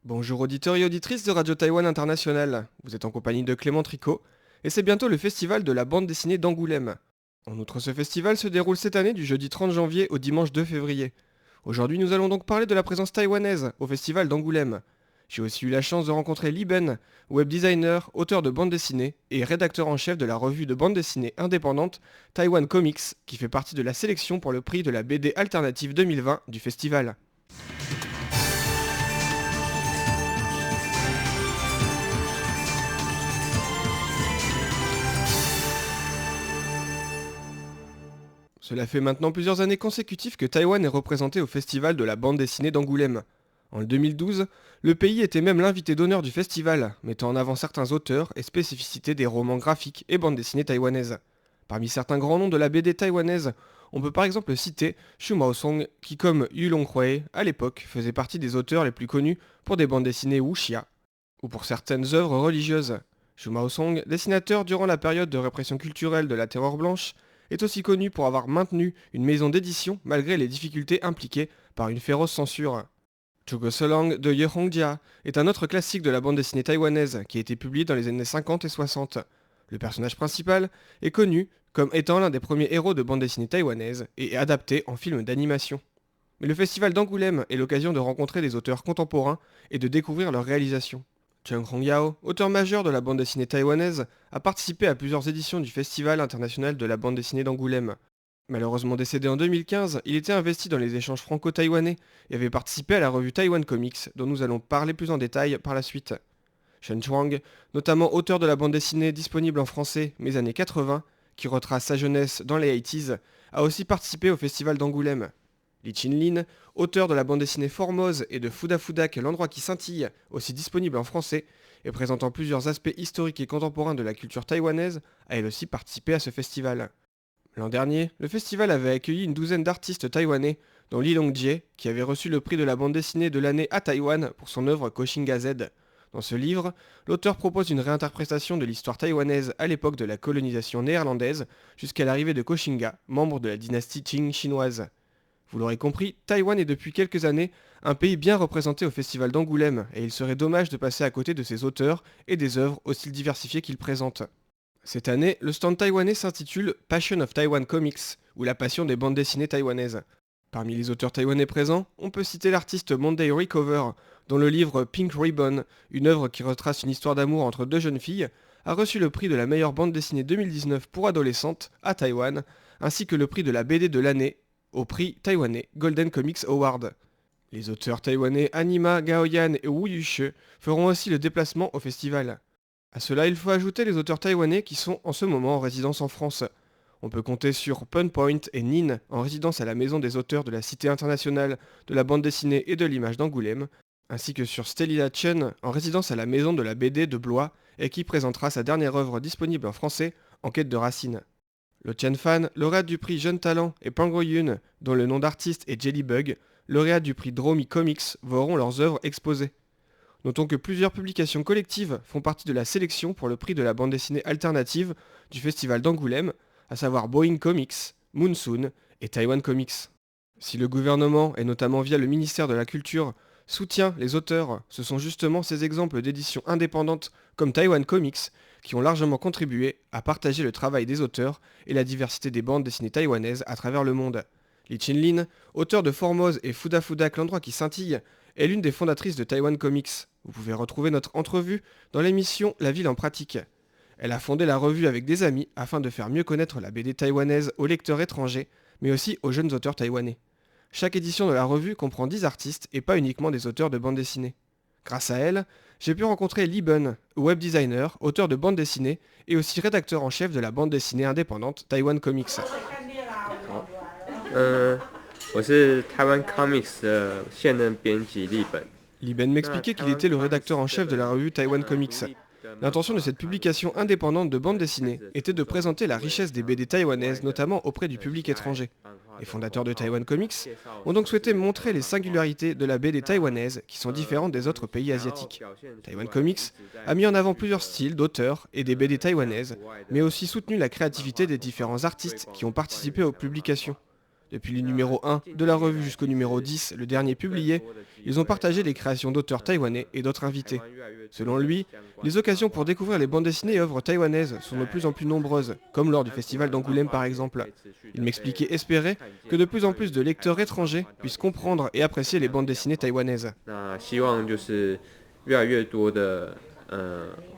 Bonjour auditeurs et auditrices de Radio Taïwan International. Vous êtes en compagnie de Clément Tricot et c'est bientôt le festival de la bande dessinée d'Angoulême. En outre, ce festival se déroule cette année du jeudi 30 janvier au dimanche 2 février. Aujourd'hui, nous allons donc parler de la présence taïwanaise au festival d'Angoulême. J'ai aussi eu la chance de rencontrer Li Ben, web designer, auteur de bande dessinée et rédacteur en chef de la revue de bande dessinée indépendante Taiwan Comics, qui fait partie de la sélection pour le prix de la BD alternative 2020 du festival. Cela fait maintenant plusieurs années consécutives que Taïwan est représenté au festival de la bande dessinée d'Angoulême. En 2012, le pays était même l'invité d'honneur du festival, mettant en avant certains auteurs et spécificités des romans graphiques et bandes dessinées taïwanaises. Parmi certains grands noms de la BD taïwanaise, on peut par exemple citer Xu Maosong, qui comme Yu Longhui, à l'époque, faisait partie des auteurs les plus connus pour des bandes dessinées wuxia, ou pour certaines œuvres religieuses. Xu Maosong, dessinateur durant la période de répression culturelle de la Terreur blanche, est aussi connu pour avoir maintenu une maison d'édition malgré les difficultés impliquées par une féroce censure. Zhuge Solang de Ye Hongjia est un autre classique de la bande dessinée taïwanaise qui a été publié dans les années 50 et 60. Le personnage principal est connu comme étant l'un des premiers héros de bande dessinée taïwanaise et est adapté en film d'animation. Mais le festival d'Angoulême est l'occasion de rencontrer des auteurs contemporains et de découvrir leurs réalisations. Chung Hongyao, auteur majeur de la bande dessinée taïwanaise, a participé à plusieurs éditions du Festival international de la bande dessinée d'Angoulême. Malheureusement décédé en 2015, il était investi dans les échanges franco-taïwanais et avait participé à la revue Taiwan Comics, dont nous allons parler plus en détail par la suite. Shen Chuang, notamment auteur de la bande dessinée disponible en français Mes années 80, qui retrace sa jeunesse dans les 80s, a aussi participé au Festival d'Angoulême. Li Chinlin, auteur de la bande dessinée Formose et de Fuda Fudak, l'endroit qui scintille, aussi disponible en français, et présentant plusieurs aspects historiques et contemporains de la culture taïwanaise, a elle aussi participé à ce festival. L'an dernier, le festival avait accueilli une douzaine d'artistes taïwanais, dont Li Longjie, qui avait reçu le prix de la bande dessinée de l'année à Taïwan pour son œuvre Koshinga Z. Dans ce livre, l'auteur propose une réinterprétation de l'histoire taïwanaise à l'époque de la colonisation néerlandaise jusqu'à l'arrivée de Koshinga, membre de la dynastie Qing chinoise. Vous l'aurez compris, Taïwan est depuis quelques années un pays bien représenté au festival d'Angoulême et il serait dommage de passer à côté de ses auteurs et des œuvres aussi diversifiées qu'il présente. Cette année, le stand taïwanais s'intitule Passion of Taiwan Comics, ou la passion des bandes dessinées taïwanaises. Parmi les auteurs taïwanais présents, on peut citer l'artiste Monday Recover, dont le livre Pink Ribbon, une œuvre qui retrace une histoire d'amour entre deux jeunes filles, a reçu le prix de la meilleure bande dessinée 2019 pour adolescentes à Taïwan, ainsi que le prix de la BD de l'année au prix taïwanais Golden Comics Award. Les auteurs taïwanais Anima Gaoyan et Wu Yushi feront aussi le déplacement au festival. À cela, il faut ajouter les auteurs taïwanais qui sont en ce moment en résidence en France. On peut compter sur Punpoint et Nin, en résidence à la maison des auteurs de la Cité internationale de la bande dessinée et de l'image d'Angoulême, ainsi que sur Stelila Chen, en résidence à la maison de la BD de Blois, et qui présentera sa dernière œuvre disponible en français, En quête de racines. Le Chen Fan, lauréat du prix Jeune Talent, et Pango Yun, dont le nom d'artiste est Jellybug, lauréat du prix Dromi Comics, verront leurs œuvres exposées. Notons que plusieurs publications collectives font partie de la sélection pour le prix de la bande dessinée alternative du festival d'Angoulême, à savoir Boeing Comics, Moonsoon et Taiwan Comics. Si le gouvernement, et notamment via le ministère de la Culture, soutient les auteurs, ce sont justement ces exemples d'éditions indépendantes comme Taiwan Comics qui ont largement contribué à partager le travail des auteurs et la diversité des bandes dessinées taïwanaises à travers le monde. Li Chinlin, auteur de Formose et Fuda Fudak, l'endroit qui scintille, est l'une des fondatrices de Taiwan Comics. Vous pouvez retrouver notre entrevue dans l'émission La ville en pratique. Elle a fondé la revue avec des amis afin de faire mieux connaître la BD taïwanaise aux lecteurs étrangers, mais aussi aux jeunes auteurs taïwanais. Chaque édition de la revue comprend 10 artistes et pas uniquement des auteurs de bande dessinée. Grâce à elle, j'ai pu rencontrer Li Ben, web designer, auteur de bande dessinée et aussi rédacteur en chef de la bande dessinée indépendante Taiwan Comics. 好，我是台湾 Comics 的现任编辑立本。Li Ben m'expliquait qu'il était le rédacteur en chef de la revue Taiwan Comics. L'intention de cette publication indépendante de bande dessinée était de présenter la richesse des BD taïwanaises, notamment auprès du public étranger. Les fondateurs de Taiwan Comics ont donc souhaité montrer les singularités de la BD taïwanaise qui sont différentes des autres pays asiatiques. Taiwan Comics a mis en avant plusieurs styles d'auteurs et des BD taïwanaises, mais aussi soutenu la créativité des différents artistes qui ont participé aux publications. Depuis le numéro 1 de la revue jusqu'au numéro 10, le dernier publié, ils ont partagé les créations d'auteurs taïwanais et d'autres invités. Selon lui, les occasions pour découvrir les bandes dessinées et œuvres taïwanaises sont de plus en plus nombreuses, comme lors du festival d'Angoulême par exemple. Il m'expliquait espérer que de plus en plus de lecteurs étrangers puissent comprendre et apprécier les bandes dessinées taïwanaises. 那希望就是越来越多的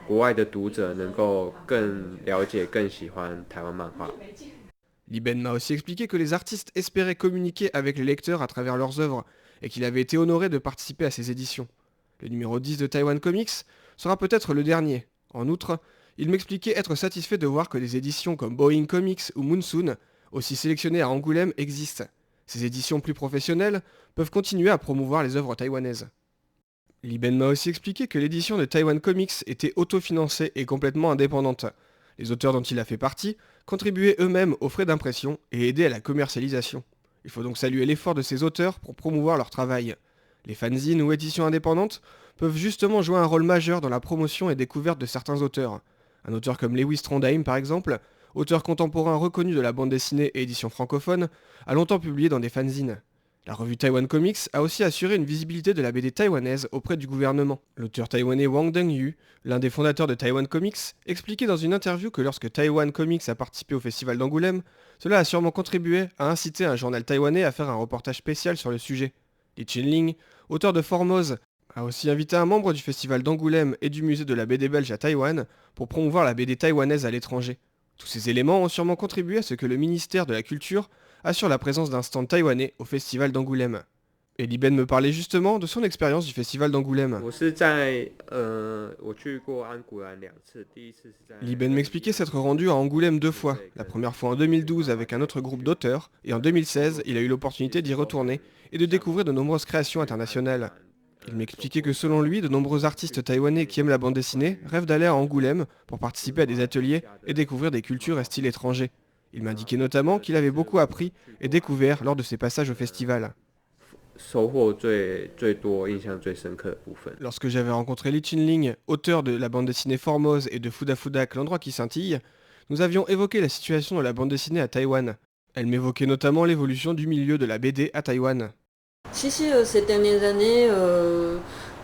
国外的读者能够更了解、更喜欢台湾漫画。Liben m'a aussi expliqué que les artistes espéraient communiquer avec les lecteurs à travers leurs œuvres et qu'il avait été honoré de participer à ces éditions. Le numéro 10 de Taiwan Comics sera peut-être le dernier. En outre, il m'expliquait être satisfait de voir que des éditions comme Boeing Comics ou Monsoon, aussi sélectionnées à Angoulême, existent. Ces éditions plus professionnelles peuvent continuer à promouvoir les œuvres taïwanaises. Liben m'a aussi expliqué que l'édition de Taiwan Comics était autofinancée et complètement indépendante. Les auteurs dont il a fait partie contribuaient eux-mêmes aux frais d'impression et aidaient à la commercialisation. Il faut donc saluer l'effort de ces auteurs pour promouvoir leur travail. Les fanzines ou éditions indépendantes peuvent justement jouer un rôle majeur dans la promotion et découverte de certains auteurs. Un auteur comme Lewis Trondheim par exemple, auteur contemporain reconnu de la bande dessinée et édition francophone, a longtemps publié dans des fanzines. La revue Taiwan Comics a aussi assuré une visibilité de la BD taïwanaise auprès du gouvernement. L'auteur taïwanais Wang Dengyu, l'un des fondateurs de Taiwan Comics, expliquait dans une interview que lorsque Taiwan Comics a participé au festival d'Angoulême, cela a sûrement contribué à inciter un journal taïwanais à faire un reportage spécial sur le sujet. Li Chinling, auteur de Formose, a aussi invité un membre du festival d'Angoulême et du musée de la BD belge à Taïwan pour promouvoir la BD taïwanaise à l'étranger. Tous ces éléments ont sûrement contribué à ce que le ministère de la Culture assure la présence d'un stand taïwanais au festival d'Angoulême. Et Liben me parlait justement de son expérience du festival d'Angoulême. Liben m'expliquait s'être rendu à Angoulême 2 fois, la première fois en 2012 avec un autre groupe d'auteurs, et en 2016 il a eu l'opportunité d'y retourner et de découvrir de nombreuses créations internationales. Il m'expliquait que selon lui, de nombreux artistes taïwanais qui aiment la bande dessinée rêvent d'aller à Angoulême pour participer à des ateliers et découvrir des cultures et styles étrangers. Il m'indiquait notamment qu'il avait beaucoup appris et découvert lors de ses passages au festival. Lorsque j'avais rencontré Li Chinling, auteur de la bande dessinée Formose et de Fuda Fudak, l'endroit qui scintille, nous avions évoqué la situation de la bande dessinée à Taïwan. Elle m'évoquait notamment l'évolution du milieu de la BD à Taïwan. Si, ces dernières années,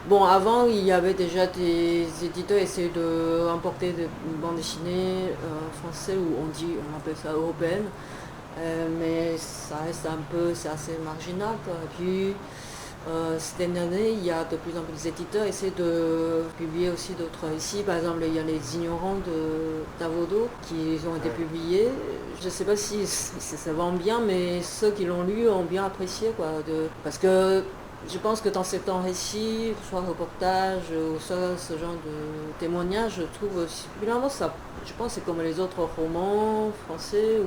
bon, avant, il y avait déjà des éditeurs qui essayaient d'importer des bandes dessinées françaises, ou on appelle ça européennes, mais ça reste un peu, c'est assez marginal, quoi. Et puis, ces dernières années, il y a de plus en plus d'éditeurs qui essaient de publier aussi d'autres. Ici, par exemple, il y a Les Ignorants d'Avodo qui ont été publiés. Je ne sais pas si ça vend bien, mais ceux qui l'ont lu ont bien apprécié, quoi. Parce que je pense que dans certains récits, soit reportages, ou soit ce genre de témoignages, je trouve finalement ça, je pense que c'est comme les autres romans français,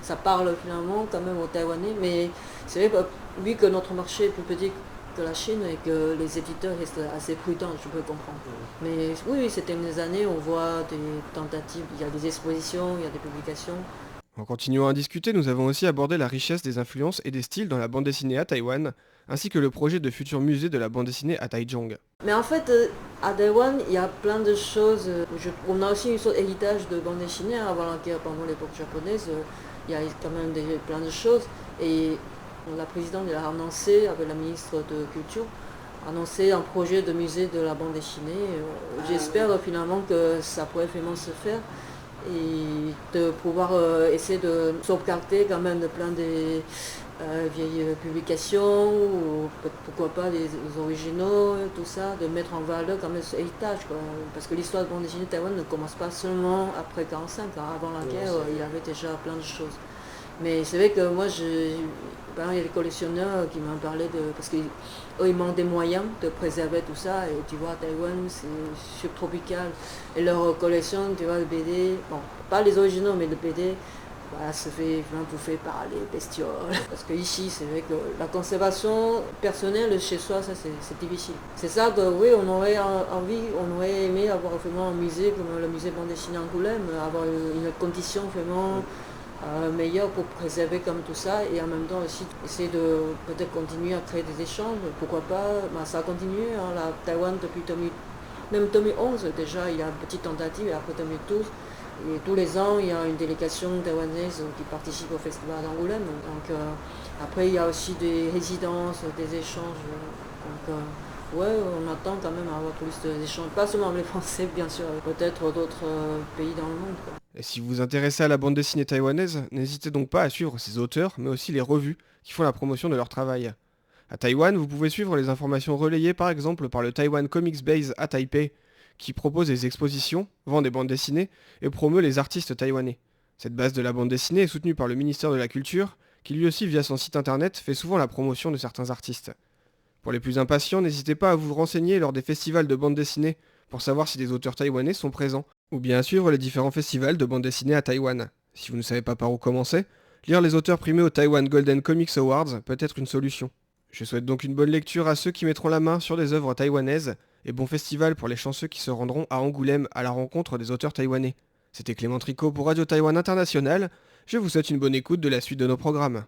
ça parle finalement quand même aux Taïwanais, mais c'est vrai que vu que notre marché est plus petit que la Chine et que les éditeurs restent assez prudents, je peux comprendre. Mais oui, ces dernières années, on voit des tentatives, il y a des expositions, il y a des publications. En continuant à discuter, nous avons aussi abordé la richesse des influences et des styles dans la bande dessinée à Taïwan, ainsi que le projet de futur musée de la bande dessinée à Taichung. Mais en fait, à Taïwan, il y a plein de choses. On a aussi une sorte d'héritage de bande dessinée avant la guerre, pendant l'époque japonaise. Il y a quand même plein de choses. Et la présidente a annoncé, avec la ministre de Culture, annoncé un projet de musée de la bande dessinée. J'espère finalement que ça pourrait vraiment se faire. Et de pouvoir essayer de sauvegarder quand même plein de vieilles publications, ou pourquoi pas les originaux, tout ça, de mettre en valeur quand même ce héritage, quoi. Parce que l'histoire de bande dessinée de Taïwan ne commence pas seulement après 1945, avant la guerre, il y avait déjà plein de choses. Mais c'est vrai que moi, par exemple, il y a des collectionneurs qui m'ont parlé parce qu'eux, ils manquent des moyens de préserver tout ça. Et tu vois, Taïwan, c'est subtropical. Et leur collection, tu vois, de BD, bon, pas les originaux, mais de BD, voilà, se fait bouffer par les bestioles. Parce qu'ici, c'est vrai que la conservation personnelle chez soi, ça, c'est difficile. C'est ça que, oui, on aurait envie, on aurait aimé avoir vraiment un musée comme le musée bande dessinée Angoulême, avoir une condition vraiment meilleure pour préserver comme tout ça, et en même temps aussi essayer de peut-être continuer à créer des échanges, pourquoi pas. Ça a continué, la Taïwan depuis même 2011 déjà, il y a une petite tentative, et après 2012, Et tous les ans, il y a une délégation taïwanaise qui participe au festival d'Angoulême. Donc, après, il y a aussi des résidences, des échanges. Donc, ouais, on attend quand même à avoir plus d'échanges. Pas seulement les Français, bien sûr, peut-être d'autres pays dans le monde, quoi. Et si vous vous intéressez à la bande dessinée taïwanaise, n'hésitez donc pas à suivre ces auteurs, mais aussi les revues qui font la promotion de leur travail. À Taïwan, vous pouvez suivre les informations relayées par exemple par le Taiwan Comics Base à Taipei, qui propose des expositions, vend des bandes dessinées et promeut les artistes taïwanais. Cette base de la bande dessinée est soutenue par le ministère de la Culture, qui lui aussi via son site internet fait souvent la promotion de certains artistes. Pour les plus impatients, n'hésitez pas à vous renseigner lors des festivals de bande dessinée pour savoir si des auteurs taïwanais sont présents, ou bien à suivre les différents festivals de bande dessinée à Taïwan. Si vous ne savez pas par où commencer, lire les auteurs primés au Taiwan Golden Comics Awards peut être une solution. Je souhaite donc une bonne lecture à ceux qui mettront la main sur des œuvres taïwanaises, et bon festival pour les chanceux qui se rendront à Angoulême à la rencontre des auteurs taïwanais. C'était Clément Tricot pour Radio Taïwan International, je vous souhaite une bonne écoute de la suite de nos programmes.